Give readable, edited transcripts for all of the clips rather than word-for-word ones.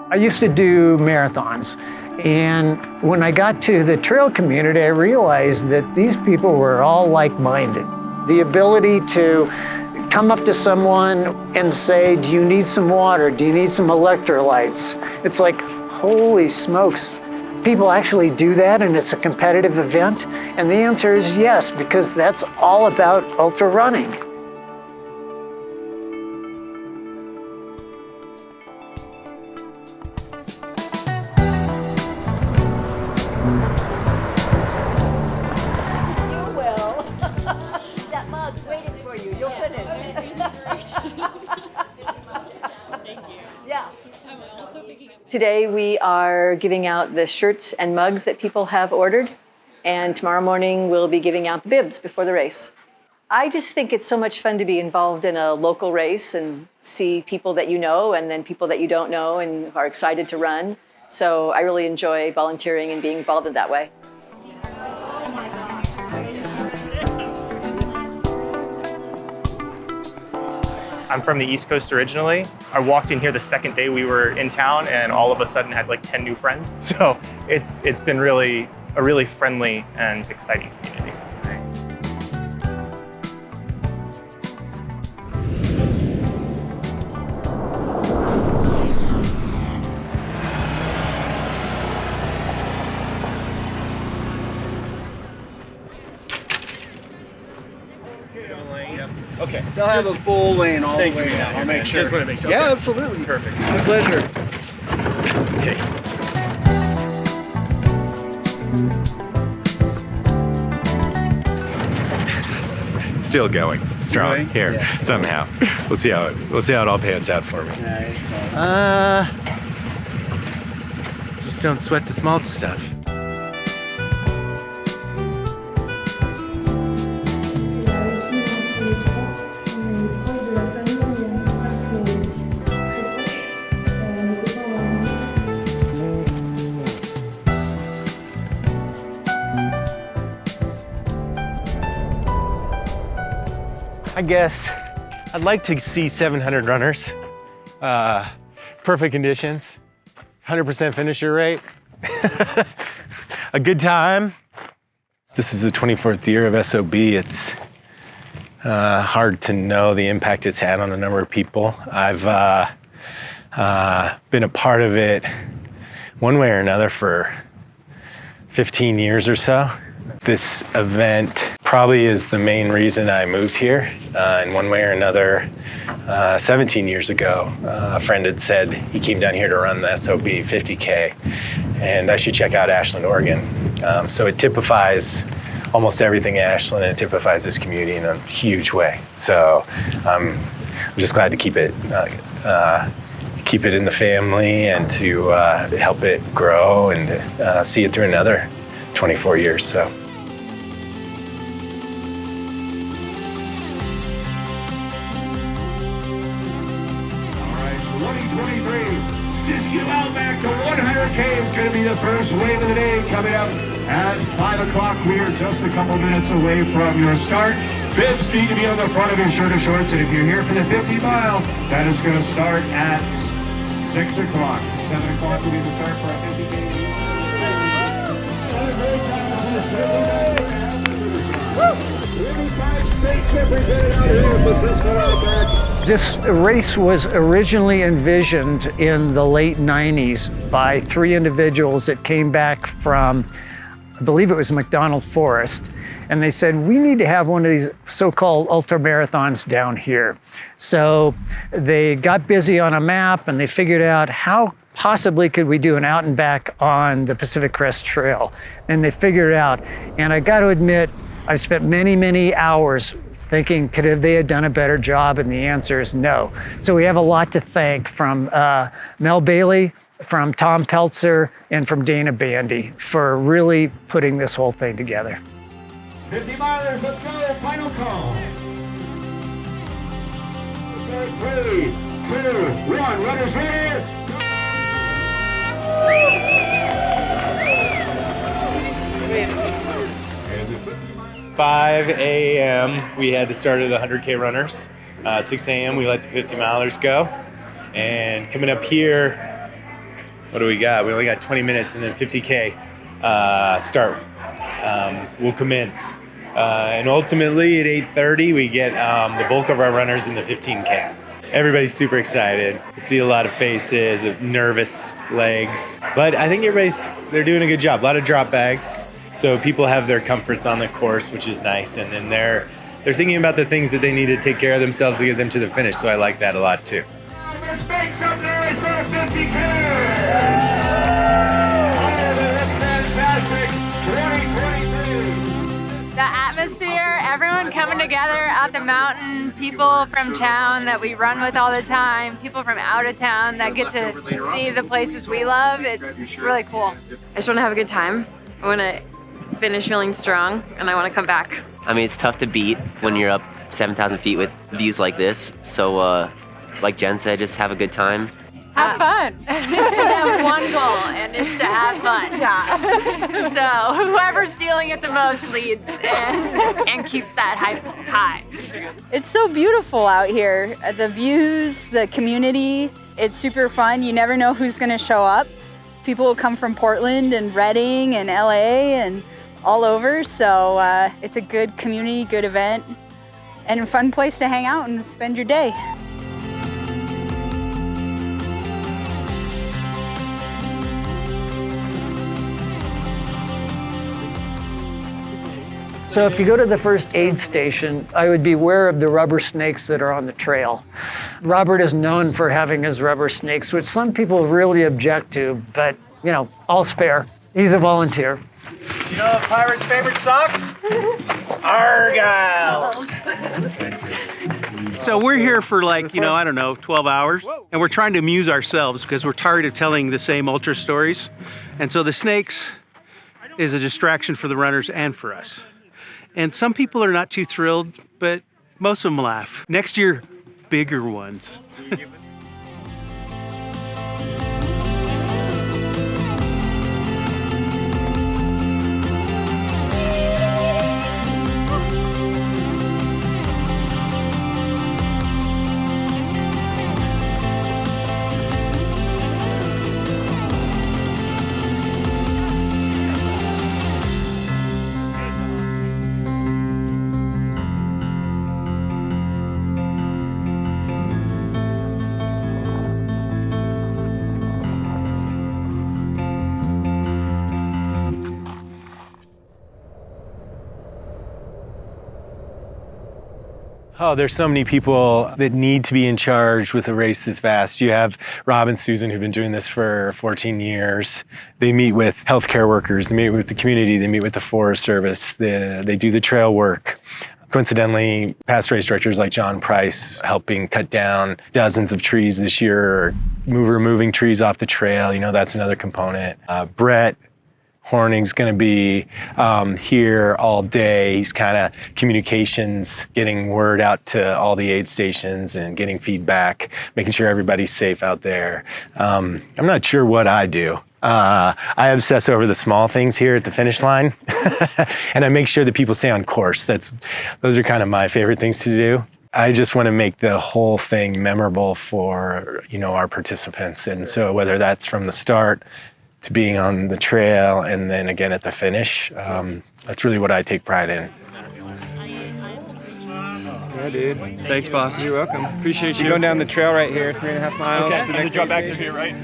I used to do marathons, and when I got to the trail community, I realized that these people were all like-minded. The ability to come up to someone and say, do you need some water? Do you need some electrolytes? It's like, holy smokes, people actually do that and it's a competitive event? And the answer is yes, because that's all about ultra running. Today we are giving out the shirts and mugs that people have ordered, and tomorrow morning we'll be giving out the bibs before the race. I just think it's so much fun to be involved in a local race and see people that you know and then people that you don't know and are excited to run. So I really enjoy volunteering and being involved in that way. I'm from the East Coast originally. I walked in here the second day we were in town and all of a sudden had like 10 new friends. So it's been a really friendly and exciting community. Okay. They'll have a full lane all the way down. I'll make sure. Just want to make sure. Yeah, okay. absolutely. Perfect. My pleasure. Okay. Still going strong Really? here Yeah. somehow. We'll see how it all pans out for me. Just don't sweat the small stuff. I guess I'd like to see 700 runners, perfect conditions, 100% finisher rate, a good time. This is the 24th year of SOB. It's hard to know the impact it's had on a number of people. I've been a part of it one way or another for 15 years or so. This event probably is the main reason I moved here. In one way or another, 17 years ago, a friend had said he came down here to run the SOB 50K, and I should check out Ashland, Oregon. So it typifies almost everything in Ashland, and it typifies this community in a huge way. So I'm just glad to keep it in the family and to help it grow and see it through another 24 years. So. Siskiyou Out Back to 100K is going to be the first wave of the day coming up at 5 o'clock. We are just a couple minutes away from your start. Bibs need to be on the front of your shirt or shorts, and if you're here for the 50 mile, that is going to start at 6 o'clock. 7 o'clock will be the start for our 50K. Great time to see 35 states represented out here at the Siskiyou Out Back. This race was originally envisioned in the late 90s by three individuals that came back from, I believe it was McDonald Forest, and they said, we need to have one of these so-called ultra marathons down here. So they got busy on a map and they figured out how possibly could we do an out and back on the Pacific Crest Trail. And they figured it out, and I got to admit, I spent many, many hours thinking, could they have done a better job? And the answer is no. So we have a lot to thank from Mel Bailey, from Tom Peltzer, and from Dana Bandy for really putting this whole thing together. 50 milers, let's go, final call. 3, 2, 1, runners ready. 5 a.m. we had the start of the 100K runners. 6 a.m. we let the 50 milers go. And coming up here, what do we got? We only got 20 minutes and then 50K start. We'll commence. And ultimately at 8:30, we get the bulk of our runners in the 15K. Everybody's super excited. I see a lot of faces of nervous legs, but I think they're doing a good job. A lot of drop bags. So people have their comforts on the course, which is nice. And then they're thinking about the things that they need to take care of themselves to get them to the finish. So I like that a lot too. Let's make some noise for 50K! Fantastic 2023! The atmosphere, everyone coming together at the mountain, people from town that we run with all the time, people from out of town that get to see the places we love. It's really cool. I just want to have a good time. I want to finish feeling strong, and I want to come back. I mean, it's tough to beat when you're up 7,000 feet with views like this. So, like Jen said, just have a good time. Have fun. We have one goal, and it's to have fun. Yeah. So whoever's feeling it the most leads and keeps that hype high. It's so beautiful out here. The views, the community, it's super fun. You never know who's gonna show up. People will come from Portland and Redding and LA and all over. So it's a good community, good event, and a fun place to hang out and spend your day. So if you go to the first aid station, I would beware of the rubber snakes that are on the trail. Robert is known for having his rubber snakes, which some people really object to, but you know, all's fair. He's a volunteer. You know the pirate's favorite socks? Argyle. So we're here for like, 12 hours, and we're trying to amuse ourselves because we're tired of telling the same ultra stories. And so the snakes is a distraction for the runners and for us. And some people are not too thrilled, but most of them laugh. Next year, bigger ones. Oh, there's so many people that need to be in charge with a race this vast. You have Rob and Susan who've been doing this for 14 years. They meet with healthcare workers, they meet with the community, they meet with the Forest Service, they do the trail work. Coincidentally, past race directors like John Price helping cut down dozens of trees this year, or removing trees off the trail, that's another component. Brett Horning's going to be here all day. He's kind of communications, getting word out to all the aid stations and getting feedback, making sure everybody's safe out there. I'm not sure what I do. I obsess over the small things here at the finish line, and I make sure that people stay on course. Those are kind of my favorite things to do. I just want to make the whole thing memorable for our participants, and so whether that's from the start to being on the trail and then again at the finish, that's really what I take pride in. Yeah, dude. Thanks, boss. You're welcome. Appreciate you. Going down the trail right here, 3.5 miles. Okay, and the drop back to here, right?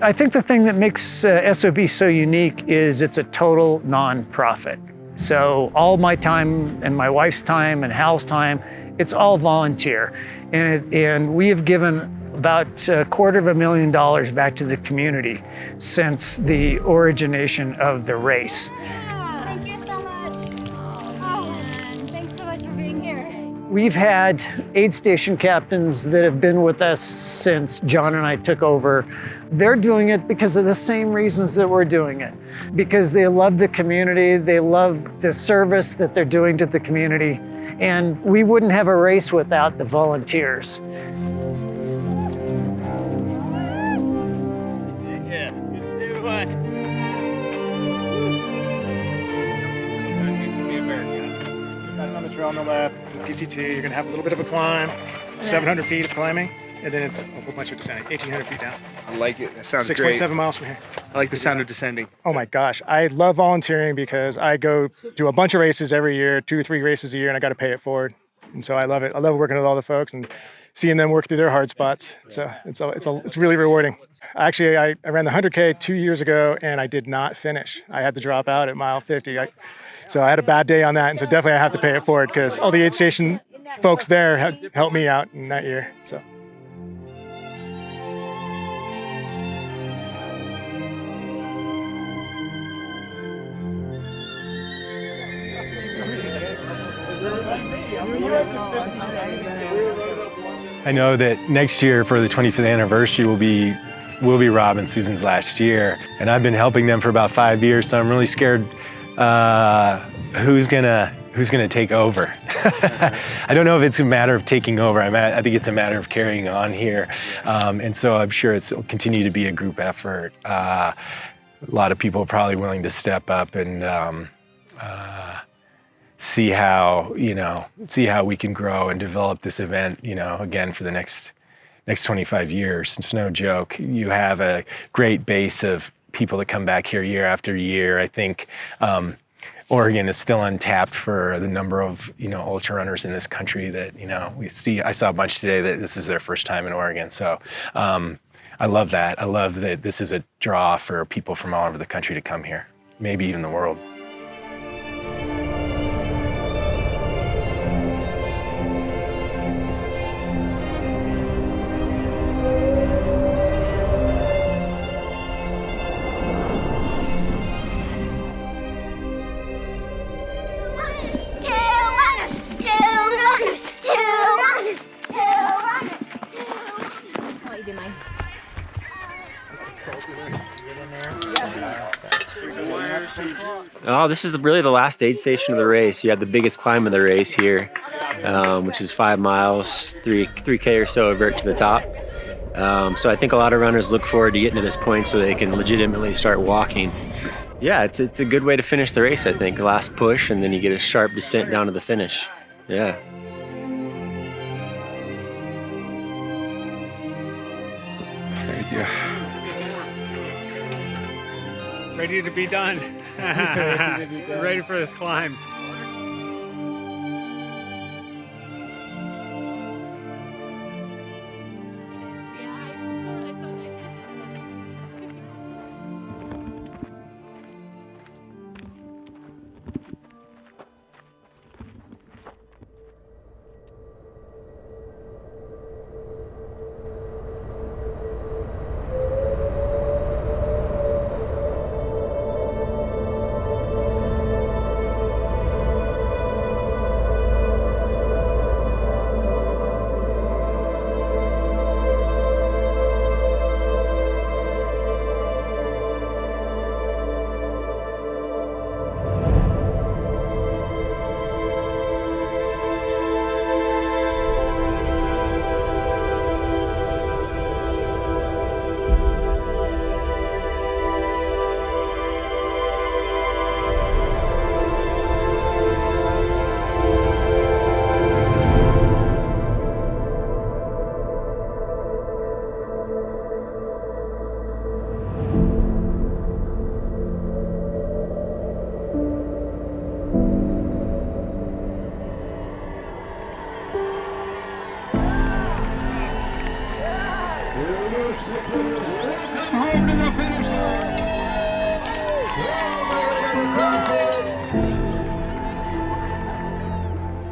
I think the thing that makes SOB so unique is it's a total non-profit. So all my time and my wife's time and Hal's time, it's all volunteer. And we have given about $250,000 back to the community since the origination of the race. Thank you so much. Oh, thanks so much for being here. We've had aid station captains that have been with us since John and I took over. They're doing it because of the same reasons that we're doing it. Because they love the community, they love the service that they're doing to the community, and we wouldn't have a race without the volunteers. Yeah, let's do one. He's gonna be America. trail on the left, PCT, you're gonna have a little bit of a climb, 700 feet of climbing, and then it's a whole bunch of descending, 1,800 feet down. I like it. That sounds great. 6.7 miles from here. I like the sound of descending. Oh my gosh, I love volunteering because I go do a bunch of races every year, 2 or 3 races a year, and I got to pay it forward. And so I love it. I love working with all the folks and seeing them work through their hard spots. So it's really rewarding. Actually, I ran the 100K 2 years ago, and I did not finish. I had to drop out at mile 50. So I had a bad day on that, and so definitely I have to pay it forward because all the aid station folks there have helped me out in that year. So. I know that next year for the 25th anniversary will be Rob and Susan's last year, and I've been helping them for about 5 years, so I'm really scared who's gonna take over. I don't know if it's a matter of taking over. I think it's a matter of carrying on here, and so I'm sure it'll continue to be a group effort. A lot of people are probably willing to step up and see how we can grow and develop this event, again for the next 25 years. It's no joke. You have a great base of people that come back here year after year. I think Oregon is still untapped for the number of ultra runners in this country that we see. I saw a bunch today that this is their first time in Oregon, so I love that. I love that this is a draw for people from all over the country to come here, maybe even the world. Oh, this is really the last aid station of the race. You have the biggest climb of the race here, which is 5 miles, 3K or so over to the top. So I think a lot of runners look forward to getting to this point so they can legitimately start walking. Yeah, it's a good way to finish the race, I think. Last push, and then you get a sharp descent down to the finish. Yeah. Thank you. Ready to be done. Ready for this climb.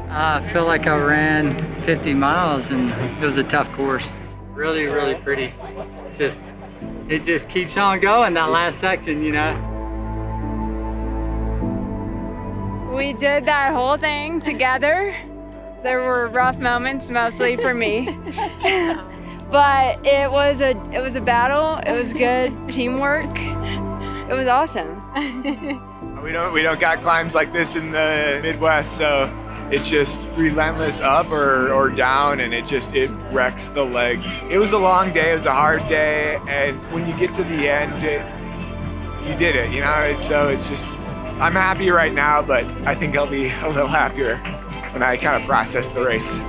I feel like I ran 50 miles and it was a tough course. Really, really pretty. It just keeps on going, that last section, We did that whole thing together. There were rough moments, mostly for me. But it was a battle. It was good teamwork. It was awesome. We don't got climbs like this in the Midwest, so it's just relentless up or down, and it wrecks the legs. It was a long day, it was a hard day, and when you get to the end, you did it, So it's just, I'm happy right now, but I think I'll be a little happier when I kind of process the race.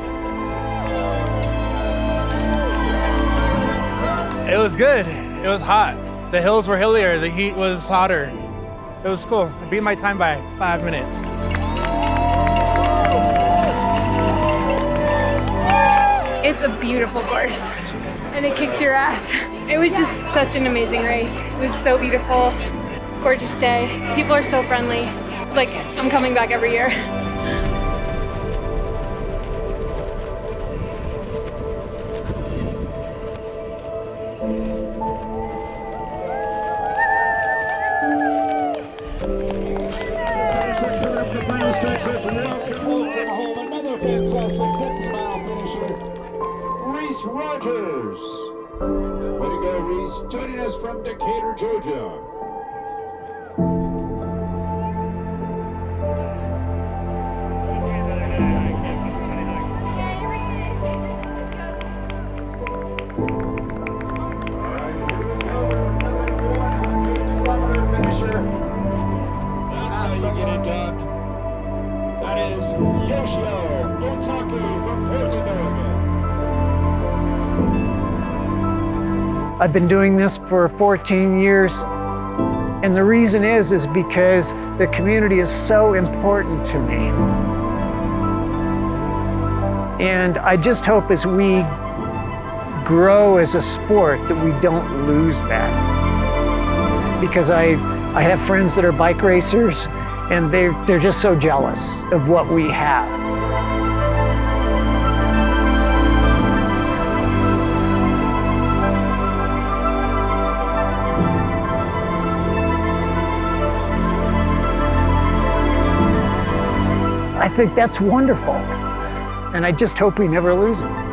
It was good. It was hot. The hills were hillier. The heat was hotter. It was cool. I beat my time by 5 minutes. It's a beautiful course, and it kicks your ass. It was just such an amazing race. It was so beautiful, gorgeous day. People are so friendly. Like, I'm coming back every year. Another fantastic 50-mile finisher, Reese Rogers. Way to go, Reese. Joining us from Decatur, Georgia. That's how you get it done. That is Yoshio Otaki from Portland, Oregon. I've been doing this for 14 years. And the reason is because the community is so important to me. And I just hope as we grow as a sport that we don't lose that. Because I have friends that are bike racers, and they're just so jealous of what we have. I think that's wonderful, and I just hope we never lose it.